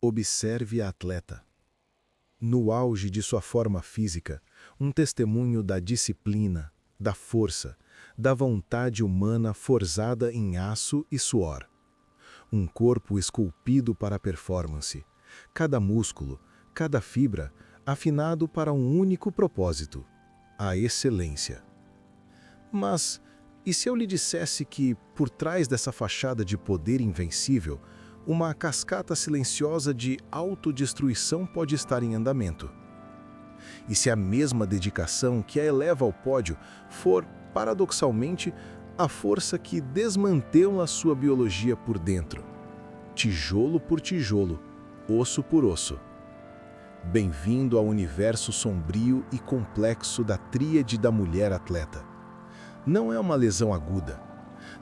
Observe a atleta. No auge de sua forma física, um testemunho da disciplina, da força, da vontade humana forjada em aço e suor. Um corpo esculpido para a performance, cada músculo, cada fibra, afinado para um único propósito: a excelência. Mas, e se eu lhe dissesse que, por trás dessa fachada de poder invencível, uma cascata silenciosa de autodestruição pode estar em andamento? E se a mesma dedicação que a eleva ao pódio for, paradoxalmente, a força que desmantela sua biologia por dentro, tijolo por tijolo, osso por osso? Bem-vindo ao universo sombrio e complexo da tríade da mulher atleta. Não é uma lesão aguda,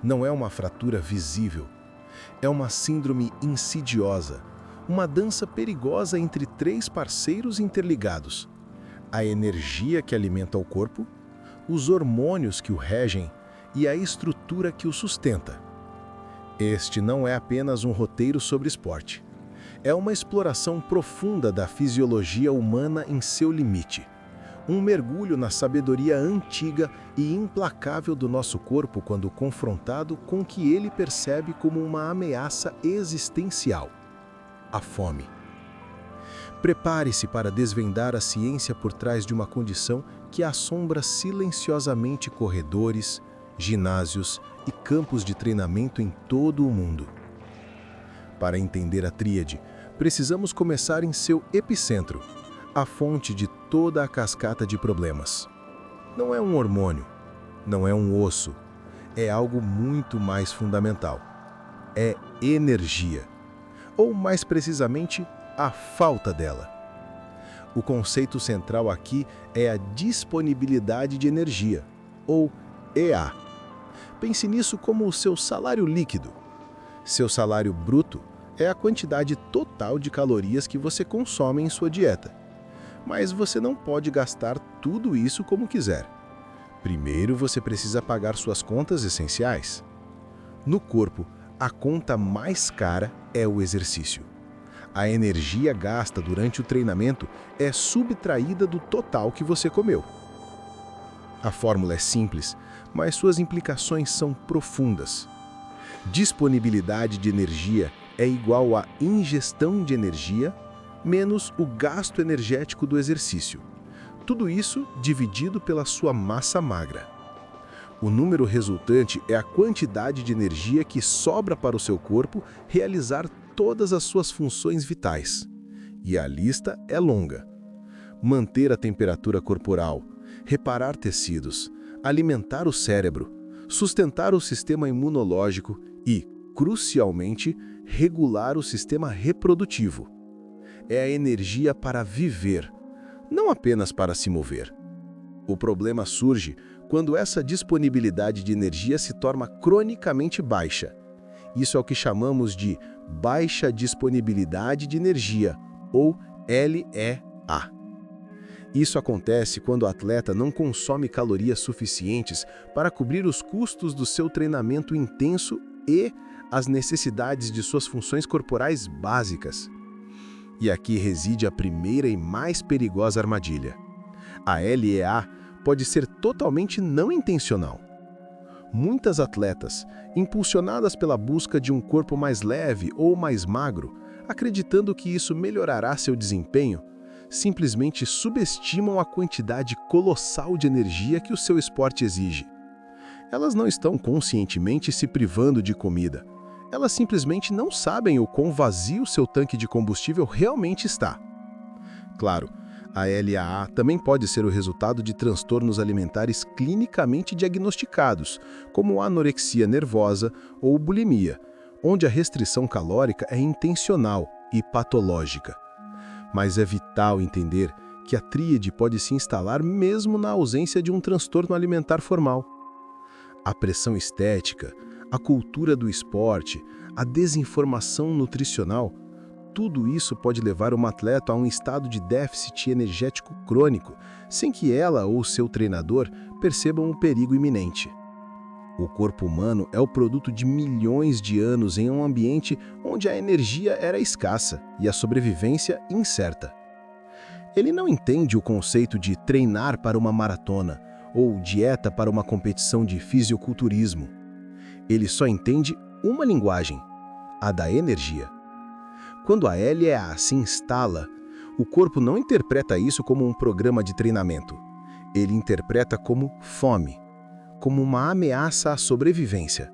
não é uma fratura visível, é uma síndrome insidiosa, uma dança perigosa entre três parceiros interligados: a energia que alimenta o corpo, os hormônios que o regem e a estrutura que o sustenta. Este não é apenas um roteiro sobre esporte. É uma exploração profunda da fisiologia humana em seu limite. Um mergulho na sabedoria antiga e implacável do nosso corpo quando confrontado com o que ele percebe como uma ameaça existencial: a fome. Prepare-se para desvendar a ciência por trás de uma condição que assombra silenciosamente corredores, ginásios e campos de treinamento em todo o mundo. Para entender a tríade, precisamos começar em seu epicentro, a fonte de toda a cascata de problemas. Não é um hormônio, não é um osso, é algo muito mais fundamental. É energia, ou mais precisamente, a falta dela. O conceito central aqui é a disponibilidade de energia, ou EA. Pense nisso como o seu salário líquido. Seu salário bruto é a quantidade total de calorias que você consome em sua dieta. Mas você não pode gastar tudo isso como quiser. Primeiro você precisa pagar suas contas essenciais. No corpo, a conta mais cara é o exercício. A energia gasta durante o treinamento é subtraída do total que você comeu. A fórmula é simples, mas suas implicações são profundas. Disponibilidade de energia é igual a ingestão de energia menos o gasto energético do exercício. Tudo isso dividido pela sua massa magra. O número resultante é a quantidade de energia que sobra para o seu corpo realizar todas as suas funções vitais. E a lista é longa. Manter a temperatura corporal, reparar tecidos, alimentar o cérebro, sustentar o sistema imunológico e, crucialmente, regular o sistema reprodutivo. É a energia para viver, não apenas para se mover. O problema surge quando essa disponibilidade de energia se torna cronicamente baixa. Isso é o que chamamos de baixa disponibilidade de energia, ou LEA. Isso acontece quando o atleta não consome calorias suficientes para cobrir os custos do seu treinamento intenso e as necessidades de suas funções corporais básicas. E aqui reside a primeira e mais perigosa armadilha. A LEA pode ser totalmente não intencional. Muitas atletas, impulsionadas pela busca de um corpo mais leve ou mais magro, acreditando que isso melhorará seu desempenho, simplesmente subestimam a quantidade colossal de energia que o seu esporte exige. Elas não estão conscientemente se privando de comida. Elas simplesmente não sabem o quão vazio seu tanque de combustível realmente está. Claro, a LAA também pode ser o resultado de transtornos alimentares clinicamente diagnosticados, como anorexia nervosa ou bulimia, onde a restrição calórica é intencional e patológica. Mas é vital entender que a tríade pode se instalar mesmo na ausência de um transtorno alimentar formal. A pressão estética, a cultura do esporte, a desinformação nutricional, tudo isso pode levar uma atleta a um estado de déficit energético crônico, sem que ela ou seu treinador percebam o perigo iminente. O corpo humano é o produto de milhões de anos em um ambiente onde a energia era escassa e a sobrevivência incerta. Ele não entende o conceito de treinar para uma maratona ou dieta para uma competição de fisiculturismo. Ele só entende uma linguagem, a da energia. Quando a LEA se instala, o corpo não interpreta isso como um programa de treinamento. Ele interpreta como fome, como uma ameaça à sobrevivência.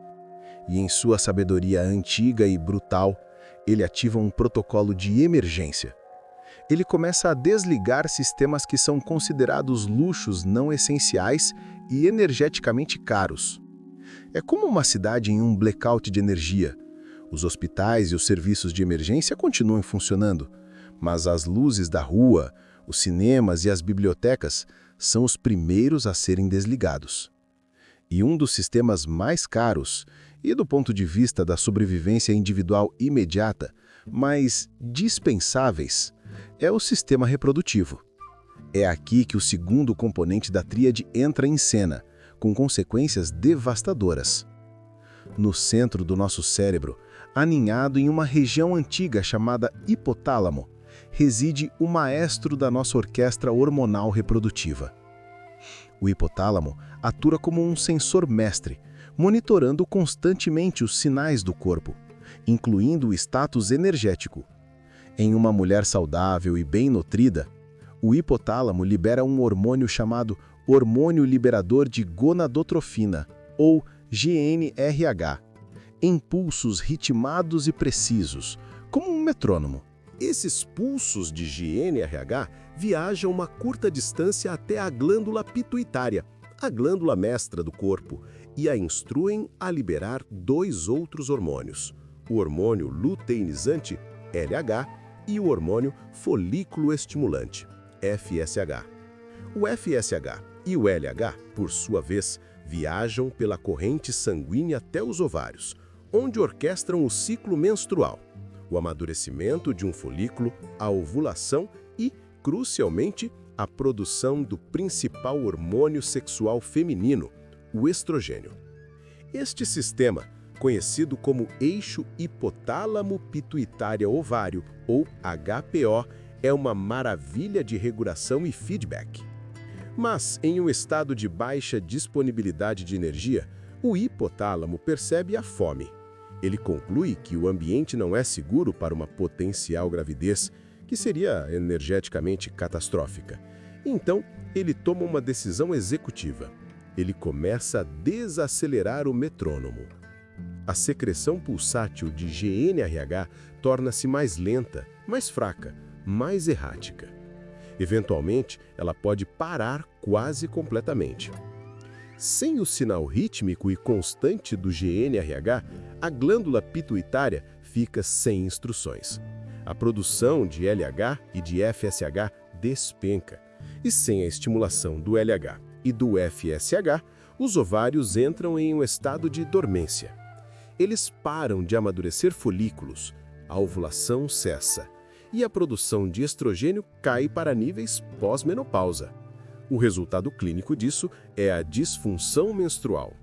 E em sua sabedoria antiga e brutal, ele ativa um protocolo de emergência. Ele começa a desligar sistemas que são considerados luxos não essenciais e energeticamente caros. É como uma cidade em um blackout de energia. Os hospitais e os serviços de emergência continuam funcionando, mas as luzes da rua, os cinemas e as bibliotecas são os primeiros a serem desligados. E um dos sistemas mais caros, e do ponto de vista da sobrevivência individual imediata, mas dispensáveis, é o sistema reprodutivo. É aqui que o segundo componente da tríade entra em cena, com consequências devastadoras. No centro do nosso cérebro, aninhado em uma região antiga chamada hipotálamo, reside o maestro da nossa orquestra hormonal reprodutiva. O hipotálamo atua como um sensor mestre, monitorando constantemente os sinais do corpo, incluindo o status energético. Em uma mulher saudável e bem nutrida, o hipotálamo libera um hormônio chamado hormônio liberador de gonadotrofina, ou GnRH, em pulsos ritmados e precisos, como um metrônomo. Esses pulsos de GnRH viajam uma curta distância até a glândula pituitária, a glândula mestra do corpo, e a instruem a liberar dois outros hormônios, o hormônio luteinizante, LH, e o hormônio folículo estimulante, FSH. O FSH e o LH, por sua vez, viajam pela corrente sanguínea até os ovários, onde orquestram o ciclo menstrual, o amadurecimento de um folículo, a ovulação e, crucialmente, a produção do principal hormônio sexual feminino, o estrogênio. Este sistema, conhecido como eixo hipotálamo-pituitária-ovário, ou HPO, é uma maravilha de regulação e feedback. Mas, em um estado de baixa disponibilidade de energia, o hipotálamo percebe a fome. Ele conclui que o ambiente não é seguro para uma potencial gravidez, que seria energeticamente catastrófica. Então, ele toma uma decisão executiva. Ele começa a desacelerar o metrônomo. A secreção pulsátil de GnRH torna-se mais lenta, mais fraca, mais errática. Eventualmente, ela pode parar quase completamente. Sem o sinal rítmico e constante do GnRH, a glândula pituitária fica sem instruções. A produção de LH e de FSH despenca, e sem a estimulação do LH e do FSH, os ovários entram em um estado de dormência. Eles param de amadurecer folículos, a ovulação cessa, e a produção de estrogênio cai para níveis pós-menopausa. O resultado clínico disso é a disfunção menstrual.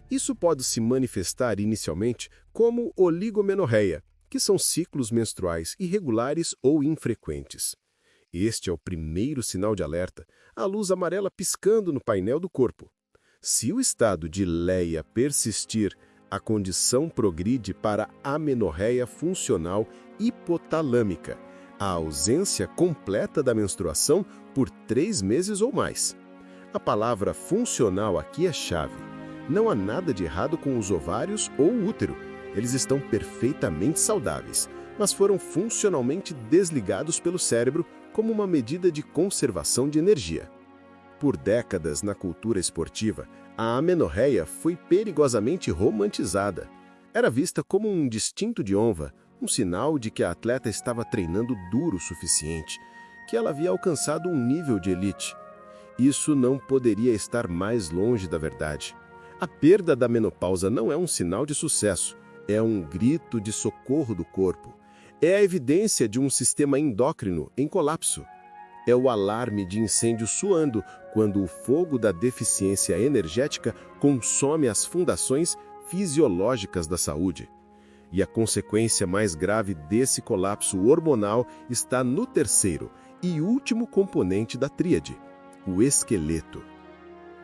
Isso pode se manifestar inicialmente como oligomenorreia, que são ciclos menstruais irregulares ou infrequentes. Este é o primeiro sinal de alerta, a luz amarela piscando no painel do corpo. Se o estado de Leia persistir, a condição progride para amenorreia funcional hipotalâmica, a ausência completa da menstruação por 3 meses ou mais. A palavra funcional aqui é chave. Não há nada de errado com os ovários ou o útero. Eles estão perfeitamente saudáveis, mas foram funcionalmente desligados pelo cérebro como uma medida de conservação de energia. Por décadas na cultura esportiva, a amenorreia foi perigosamente romantizada. Era vista como um distinto de honra, um sinal de que a atleta estava treinando duro o suficiente, que ela havia alcançado um nível de elite. Isso não poderia estar mais longe da verdade. A perda da menopausa não é um sinal de sucesso, é um grito de socorro do corpo. É a evidência de um sistema endócrino em colapso. é o alarme de incêndio soando quando o fogo da deficiência energética consome as fundações fisiológicas da saúde. E a consequência mais grave desse colapso hormonal está no terceiro e último componente da tríade, o esqueleto.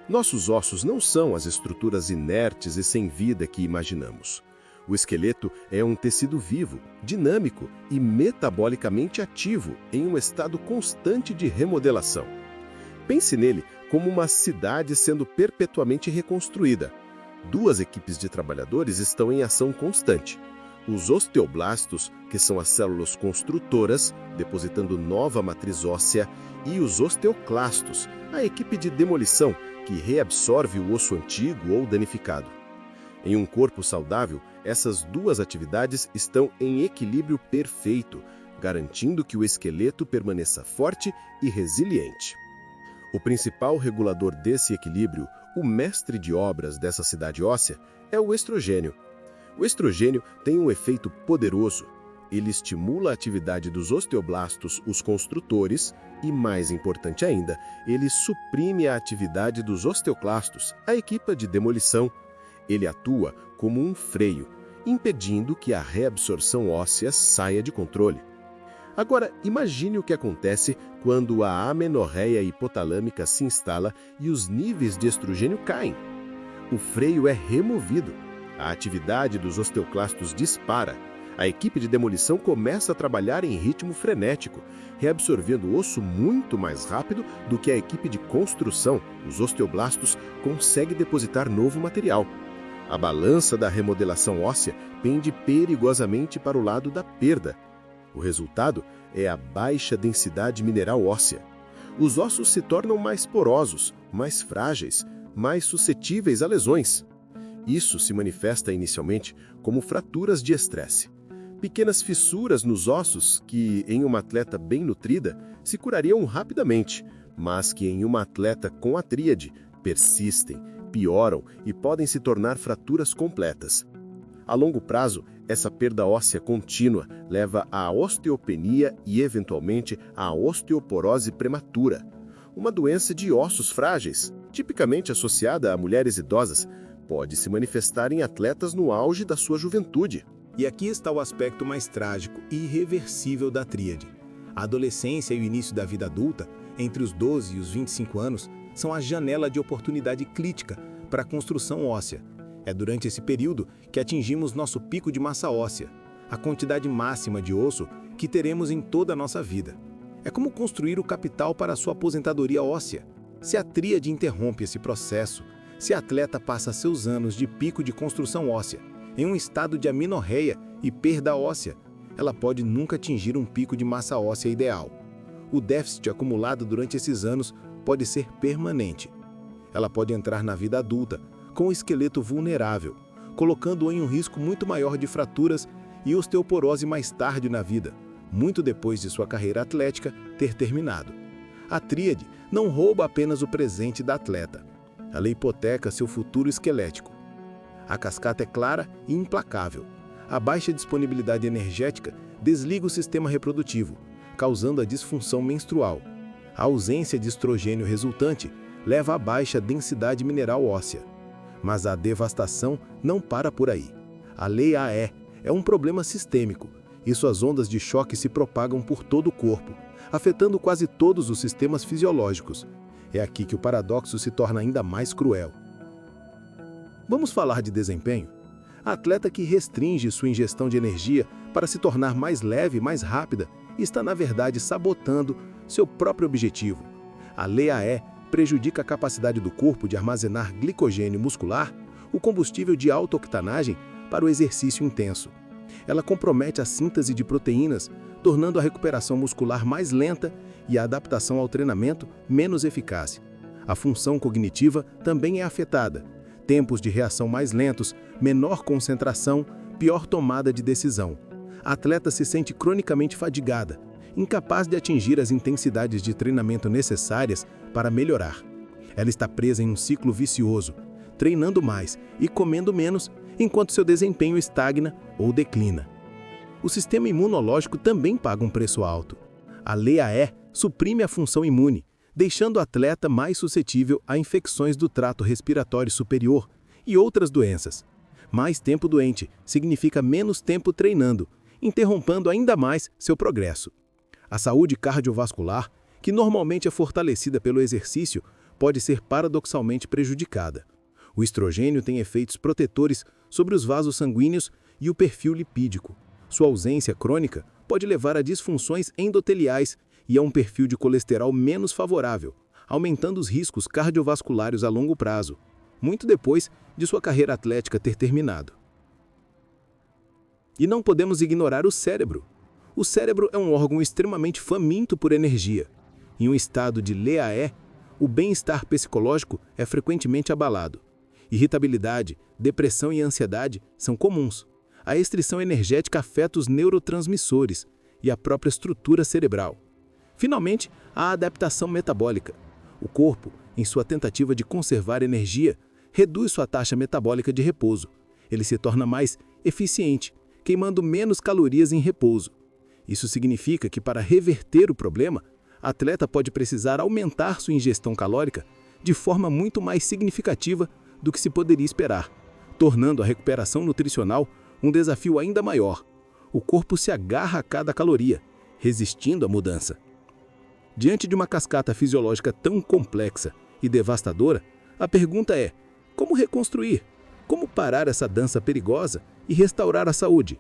Nossos ossos não são as estruturas inertes e sem vida que imaginamos. O esqueleto é um tecido vivo, dinâmico e metabolicamente ativo em um estado constante de remodelação. Pense nele como uma cidade sendo perpetuamente reconstruída. Duas equipes de trabalhadores estão em ação constante. Os osteoblastos, que são as células construtoras, depositando nova matriz óssea, e os osteoclastos, a equipe de demolição, que reabsorve o osso antigo ou danificado. Em um corpo saudável, essas duas atividades estão em equilíbrio perfeito, garantindo que o esqueleto permaneça forte e resiliente. O principal regulador desse equilíbrio, o mestre de obras dessa cidade óssea, é o estrogênio. O estrogênio tem um efeito poderoso. Ele estimula a atividade dos osteoblastos, os construtores, e, mais importante ainda, ele suprime a atividade dos osteoclastos, a equipe de demolição. Ele atua como um freio, impedindo que a reabsorção óssea saia de controle. Agora, imagine o que acontece quando a amenorreia hipotalâmica se instala e os níveis de estrogênio caem. O freio é removido, a atividade dos osteoclastos dispara, a equipe de demolição começa a trabalhar em ritmo frenético, reabsorvendo o osso muito mais rápido do que a equipe de construção, os osteoblastos, consegue depositar novo material. A balança da remodelação óssea pende perigosamente para o lado da perda. O resultado é a baixa densidade mineral óssea. Os ossos se tornam mais porosos, mais frágeis, mais suscetíveis a lesões. Isso se manifesta inicialmente como fraturas de estresse. Pequenas fissuras nos ossos que, em uma atleta bem nutrida, se curariam rapidamente, mas que em uma atleta com a tríade persistem, pioram e podem se tornar fraturas completas. A longo prazo, essa perda óssea contínua leva à osteopenia e, eventualmente, à osteoporose prematura, uma doença de ossos frágeis, tipicamente associada a mulheres idosas, pode se manifestar em atletas no auge da sua juventude. E aqui está o aspecto mais trágico e irreversível da tríade. A adolescência e o início da vida adulta, entre os 12 e os 25 anos, são a janela de oportunidade crítica para a construção óssea. É durante esse período que atingimos nosso pico de massa óssea, a quantidade máxima de osso que teremos em toda a nossa vida. É como construir o capital para a sua aposentadoria óssea. Se a tríade interrompe esse processo, se a atleta passa seus anos de pico de construção óssea em um estado de amenorreia e perda óssea, ela pode nunca atingir um pico de massa óssea ideal. O déficit acumulado durante esses anos pode ser permanente. Ela pode entrar na vida adulta com o esqueleto vulnerável, colocando-o em um risco muito maior de fraturas e osteoporose mais tarde na vida, muito depois de sua carreira atlética ter terminado. A tríade não rouba apenas o presente da atleta. Ela hipoteca seu futuro esquelético. A cascata é clara e implacável. A baixa disponibilidade energética desliga o sistema reprodutivo, causando a disfunção menstrual. A ausência de estrogênio resultante leva à baixa densidade mineral óssea. Mas a devastação não para por aí. A lei AE é um problema sistêmico e suas ondas de choque se propagam por todo o corpo, afetando quase todos os sistemas fisiológicos. É aqui que o paradoxo se torna ainda mais cruel. Vamos falar de desempenho? A atleta que restringe sua ingestão de energia para se tornar mais leve e mais rápida está, na verdade, sabotando seu próprio objetivo. A lei AE prejudica a capacidade do corpo de armazenar glicogênio muscular, o combustível de alta octanagem, para o exercício intenso. Ela compromete a síntese de proteínas, tornando a recuperação muscular mais lenta e a adaptação ao treinamento menos eficaz. A função cognitiva também é afetada. Tempos de reação mais lentos, menor concentração, pior tomada de decisão. A atleta se sente cronicamente fadigada, incapaz de atingir as intensidades de treinamento necessárias para melhorar. Ela está presa em um ciclo vicioso, treinando mais e comendo menos, enquanto seu desempenho estagna ou declina. O sistema imunológico também paga um preço alto. A lei AE suprime a função imune, deixando o atleta mais suscetível a infecções do trato respiratório superior e outras doenças. Mais tempo doente significa menos tempo treinando, interrompendo ainda mais seu progresso. A saúde cardiovascular, que normalmente é fortalecida pelo exercício, pode ser paradoxalmente prejudicada. O estrogênio tem efeitos protetores sobre os vasos sanguíneos e o perfil lipídico. Sua ausência crônica pode levar a disfunções endoteliais e a um perfil de colesterol menos favorável, aumentando os riscos cardiovasculares a longo prazo, muito depois de sua carreira atlética ter terminado. E não podemos ignorar o cérebro. O cérebro é um órgão extremamente faminto por energia. Em um estado de LEAE, o bem-estar psicológico é frequentemente abalado. Irritabilidade, depressão e ansiedade são comuns. A restrição energética afeta os neurotransmissores e a própria estrutura cerebral. Finalmente, a adaptação metabólica. O corpo, em sua tentativa de conservar energia, reduz sua taxa metabólica de repouso. Ele se torna mais eficiente, queimando menos calorias em repouso. Isso significa que, para reverter o problema, o atleta pode precisar aumentar sua ingestão calórica de forma muito mais significativa do que se poderia esperar, tornando a recuperação nutricional um desafio ainda maior. O corpo se agarra a cada caloria, resistindo à mudança. Diante de uma cascata fisiológica tão complexa e devastadora, a pergunta é: como reconstruir? Como parar essa dança perigosa e restaurar a saúde?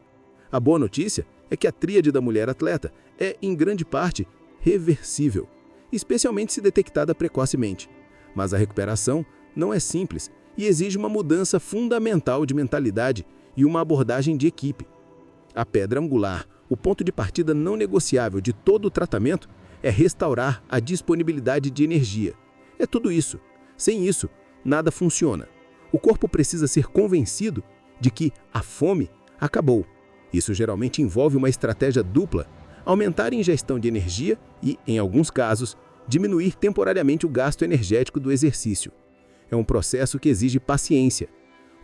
A boa notícia é que a tríade da mulher atleta é, em grande parte, reversível, especialmente se detectada precocemente. Mas a recuperação não é simples e exige uma mudança fundamental de mentalidade e uma abordagem de equipe. A pedra angular, o ponto de partida não negociável de todo o tratamento, é restaurar a disponibilidade de energia. É tudo isso. Sem isso, nada funciona. O corpo precisa ser convencido de que a fome acabou. Isso geralmente envolve uma estratégia dupla: aumentar a ingestão de energia e, em alguns casos, diminuir temporariamente o gasto energético do exercício. É um processo que exige paciência.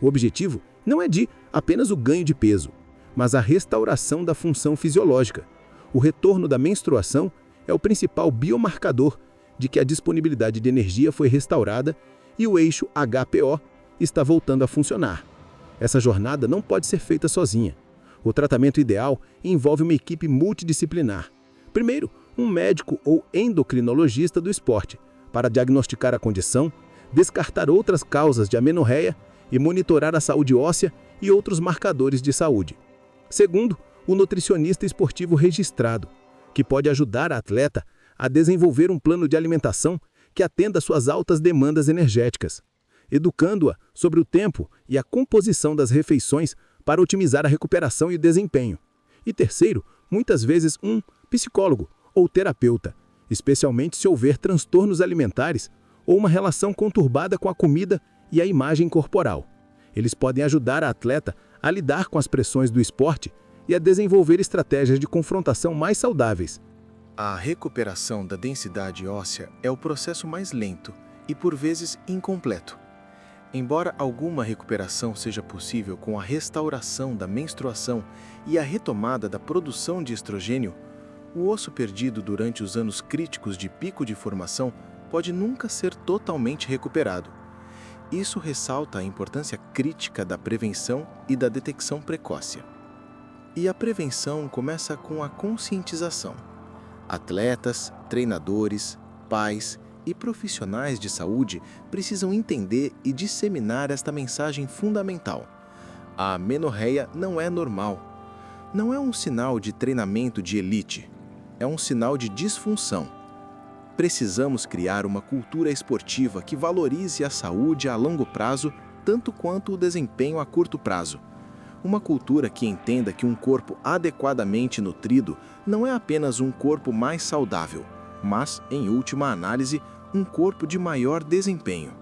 O objetivo não é apenas o ganho de peso, mas a restauração da função fisiológica. O retorno da menstruação é o principal biomarcador de que a disponibilidade de energia foi restaurada e o eixo HPO está voltando a funcionar. Essa jornada não pode ser feita sozinha. O tratamento ideal envolve uma equipe multidisciplinar. Primeiro, um médico ou endocrinologista do esporte, para diagnosticar a condição, descartar outras causas de amenorreia e monitorar a saúde óssea e outros marcadores de saúde. Segundo, o nutricionista esportivo registrado, que pode ajudar a atleta a desenvolver um plano de alimentação que atenda às suas altas demandas energéticas, educando-a sobre o tempo e a composição das refeições para otimizar a recuperação e o desempenho. E terceiro, muitas vezes um psicólogo ou terapeuta, especialmente se houver transtornos alimentares ou uma relação conturbada com a comida e a imagem corporal. Eles podem ajudar a atleta a lidar com as pressões do esporte e a desenvolver estratégias de confrontação mais saudáveis. A recuperação da densidade óssea é o processo mais lento e, por vezes, incompleto. Embora alguma recuperação seja possível com a restauração da menstruação e a retomada da produção de estrogênio, o osso perdido durante os anos críticos de pico de formação pode nunca ser totalmente recuperado. Isso ressalta a importância crítica da prevenção e da detecção precoce. E a prevenção começa com a conscientização. Atletas, treinadores, pais e profissionais de saúde precisam entender e disseminar esta mensagem fundamental. A amenorreia não é normal. Não é um sinal de treinamento de elite. É um sinal de disfunção. Precisamos criar uma cultura esportiva que valorize a saúde a longo prazo tanto quanto o desempenho a curto prazo. Uma cultura que entenda que um corpo adequadamente nutrido não é apenas um corpo mais saudável, mas, em última análise, um corpo de maior desempenho.